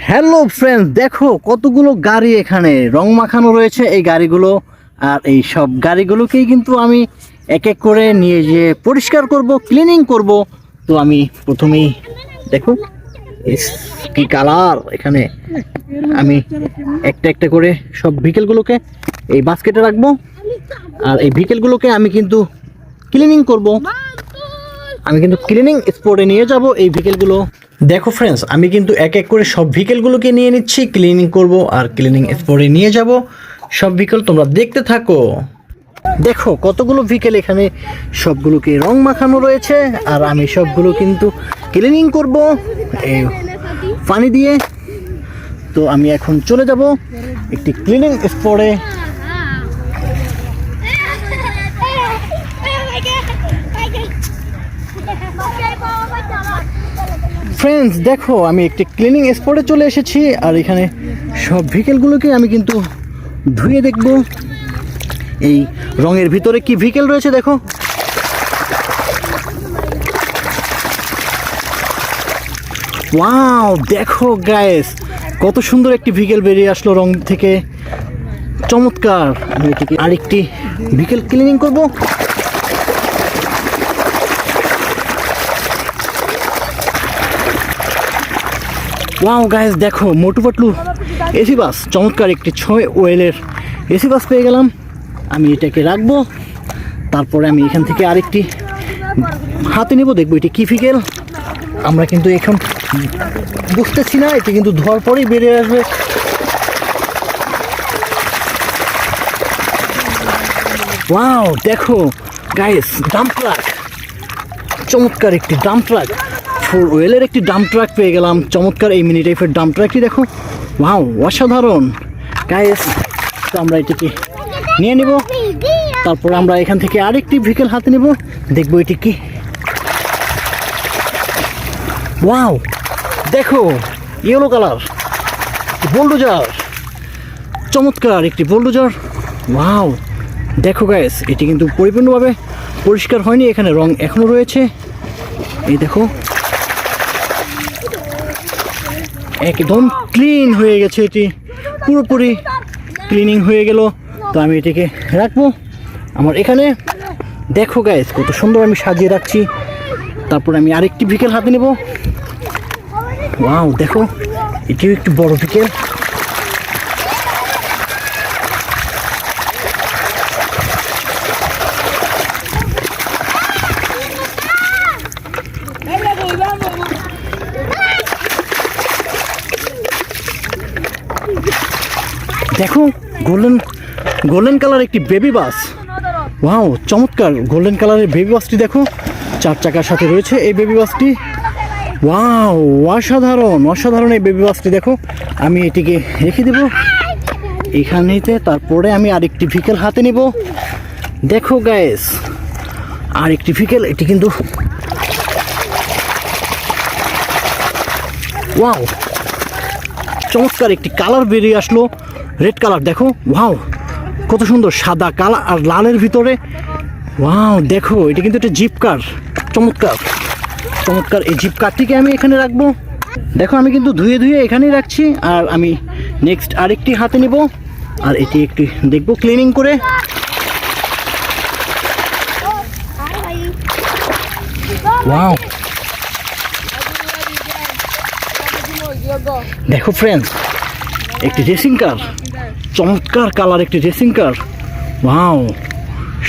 Hello friends, দেখো কতগুলো গাড়ি এখানে রং মাখানো রয়েছে এই গাড়িগুলো। আর এই সব গাড়িগুলোকেই কিন্তু আমি এক এক করে নিয়ে যেয়ে পরিষ্কার করব, ক্লিনিং করব। তো আমি প্রথমেই দেখো কি কালার এখানে, আমি একটা একটা করে সব ভেহিকেলগুলোকে এই বাস্কেটে রাখবো। আর এই ভেহিকেলগুলোকে আমি কিন্তু ক্লিনিং করব, আমি কিন্তু ক্লিনিং স্পটে নিয়ে যাব এই ভেহিকেলগুলো। দেখো ফ্রেন্ডস, আমি কিন্তু এক এক করে সব ভেহিকেলগুলোকে নিয়ে নিচ্ছি, ক্লিনিং করব আর ক্লিনিং স্পটে নিয়ে যাব সব ভেহিকেল। তোমরা দেখতে থাকো। দেখো কতগুলো ভেহিকেল এখানে, সবগুলোকে রং মাখানো রয়েছে আর আমি সবগুলো কিন্তু ক্লিনিং করব এই পানি দিয়ে। তো আমি এখন চলে যাব একটি ক্লিনিং স্পটে। ফ্রেন্ডস দেখো, আমি একটি ক্লিনিং স্পটে চলে এসেছি আর এখানে সব ভেহিকেলগুলোকে আমি কিন্তু ধুয়ে দেখব এই রঙের ভিতরে কি ভেহিকেল রয়েছে। দেখো ওয়াও, দেখো গাইস কত সুন্দর একটি ভেহিকেল বেরিয়ে আসলো রং থেকে, চমৎকার। আমি এটিকে আরেকটি ভেহিকেল ক্লিনিং করব। ওয়াও গাইস, দেখো মোটু পাতলু এসি বাস, চমৎকার একটি 6 ওয়েলের এসি বাস পেয়ে গেলাম। আমি এটাকে রাখবো, তারপরে আমি এখান থেকে আরেকটি হাতে নেব, দেখবো এটি কি ভেহিকেল। আমরা কিন্তু এখন বুঝতেছি না, এটি কিন্তু ধোয়ার পরেই বেরিয়ে আসবে। ওয়াও দেখো গাইস, ডাম্প ট্রাক, চমৎকার একটি ডাম্প ট্রাক, 4 ওয়েলের একটি ডাম্প ট্রাক পেয়ে গেলাম। চমৎকার এই মিনি টাইপের ডাম্প ট্রাকটি দেখো, ওয়াও অসাধারণ গাইস। তো আমরা এটিকে নিয়ে নেব, তারপর আমরা এখান থেকে আরেকটি ভেহিকেল হাতে নেব, দেখবো এটি কি। ওয়াও দেখো, ইয়েলো কালার বুলডোজার, চমৎকার একটি বুলডোজার। ওয়াও দেখো গাইস, এটি কিন্তু পরিপূর্ণভাবে পরিষ্কার হয়নি, এখানে রং এখনো রয়েছে। এই দেখো একদম ক্লিন হয়ে গেছে, এটি পুরোপুরি ক্লিনিং হয়ে গেল। তো আমি এটিকে রাখবো আমার এখানে। দেখো গাইস কত সুন্দর আমি সাজিয়ে রাখছি। তারপর আমি আরেকটি ভেহিকেল হাতে নেব। ওয়াও দেখো, এটিও একটু বড় ভেহিকেল। দেখো গোল্ডেন কালার একটি বেবি বাস। ওয়াও চমৎকার গোল্ডেন কালারের বেবি বাসটি দেখো, 4 চাকার সাথে রয়েছে এই বেবি বাসটি। ওয়াও অসাধারণ অসাধারণ এই বেবি বাসটি দেখো। আমি এটিকে রেখে দেব এখানেতে, তারপরে আমি আরেকটি ভেহিকেল হাতে নেব। দেখো গাইস আরেকটি ভেহিকেল, এটি কিন্তু ওয়াও চমৎকার একটি কালার বেরিয়ে আসলো, রেড কালার। দেখো ওয়াও কত সুন্দর, সাদা কালার আর লালের ভিতরে। ওয়াও দেখো, এটা কিন্তু একটা জিপ কার, চমৎকার চমৎকার। এই জিপ কারটিকে আমি এখানে রাখবো। দেখো আমি কিন্তু ধুয়ে ধুয়ে এখানেই রাখছি। আর আমি নেক্সট আরেকটি হাতে নেব আর এটি একটি দেখবো ক্লিনিং করে। ওয়াও দেখো ফ্রেন্ডস, একটি রেসিং কার, চমৎকার কালার একটি রেসিং কার। ওয়াও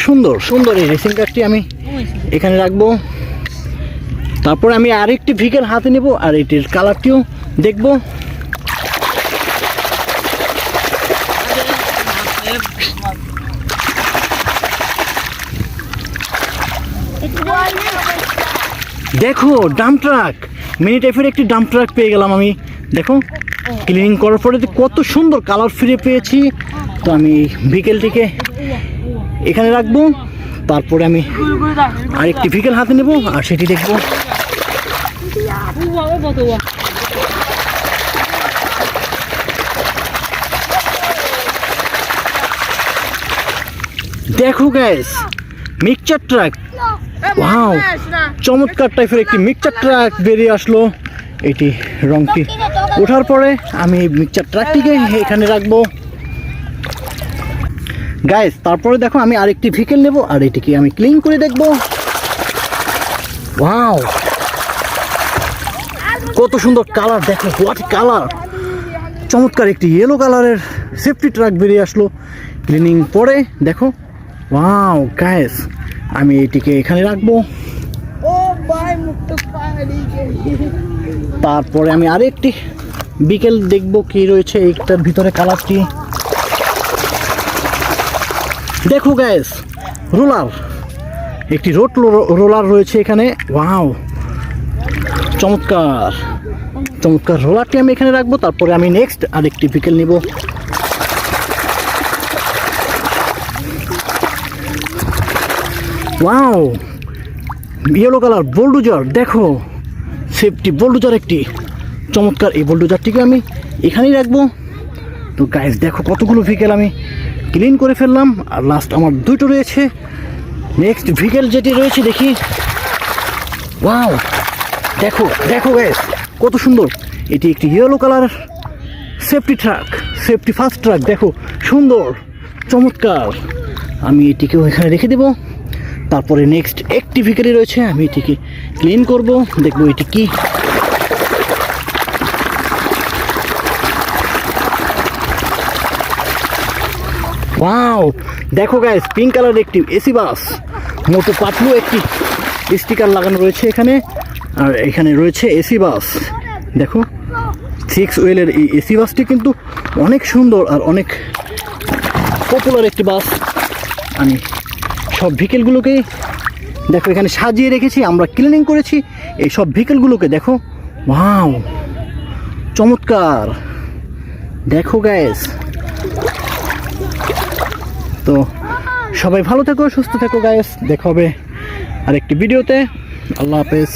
সুন্দর সুন্দর এই রেসিং কারটি আমি এখানে রাখবো। তারপরে আমি আরেকটি ভেহিকেল হাতে নেব আর এটির কালারটিও দেখব। দেখো ডাম্প ট্রাক, মিনি টাইপের একটি ডাম্প ট্রাক পেয়ে গেলাম আমি। দেখো ক্লিনিং করার পরে কত সুন্দর কালার ফিরে পেয়েছি। তো আমি ভেহিকেলটিকে এখানে রাখবো, তারপরে আমি আরেকটি ভেহিকেল হাতে নেব আর সেটি দেখব। দেখো গাইস মিক্সচার ট্রাক, ওয়াও চমৎকার টাইপের একটি মিক্সচার ট্রাক বেরিয়ে আসলো। এটি রংটি ওঠার পরে আমি মিক্সচার ট্রাকটিকে এখানে রাখবো গাইস। তারপরে দেখো আমি আরেকটি ভেহিকেল নেব আর এটিকে আমি ক্লিন করে দেখবো। ওয়াও, কত সুন্দর কালার, দেখো হোয়াট কালার, চমৎকার একটি ইয়েলো কালারের সেফটি ট্রাক বেরিয়ে আসলো ক্লিনিং পরে। দেখো ওয়াও গাইস, আমি এটিকে এখানে রাখবো। তারপরে আমি আরেকটি বিকেল দেখবো কি রয়েছে এইটার ভিতরে কালারটি। দেখো গাইস, রোলার, একটি রোলার রয়েছে এখানে। ওয়াও, চমৎকার চমৎকার রোলারটি আমি এখানে রাখবো। তারপরে আমি নেক্সট আরেকটি বিকেল নিব। ওয়াও, ইয়েলো কালার বোলডোজার, দেখো সেফটি বোলডোজার একটি চমৎকার। এই বোলডোজারটিকে আমি এখানেই রাখবো। তো গাইস দেখো কতগুলো ভেহিকেল আমি ক্লিন করে ফেললাম, আর লাস্ট আমার দুটো রয়েছে। নেক্সট ভেহিকেল যেটি রয়েছে দেখি। ওয়াও, দেখো দেখো গাইস কত সুন্দর, এটি একটি yellow colour safety truck, safety fast truck. দেখো সুন্দর চমৎকার, আমি এটিকেও এখানে রেখে দেবো। তারপরে নেক্সট একটি ভেহিকেলই রয়েছে, আমি এটিকে ক্লিন করব, দেখবো এটি কি। ওয়াও, দেখো গাইস পিঙ্ক কালার একটি এসি বাস, মোটো পাতলু একটি স্টিকার লাগানো রয়েছে এখানে। আর এখানে রয়েছে এসি বাস, দেখো 6 হুইলের এই এসি বাসটি কিন্তু অনেক সুন্দর আর অনেক পপুলার একটি বাস। আমি সব ভেহিকেলগুলোকেই দেখো এখানে সাজিয়ে রেখেছি, আমরা ক্লিনিং করেছি এই সব ভেহিকেলগুলোকে। দেখো ওয়াও, চমৎকার, দেখো গাইস। তো সবাই ভালো থেকো, সুস্থ থেকো গাইস, দেখা হবে আরেকটি ভিডিওতে। আল্লাহ হাফেজ।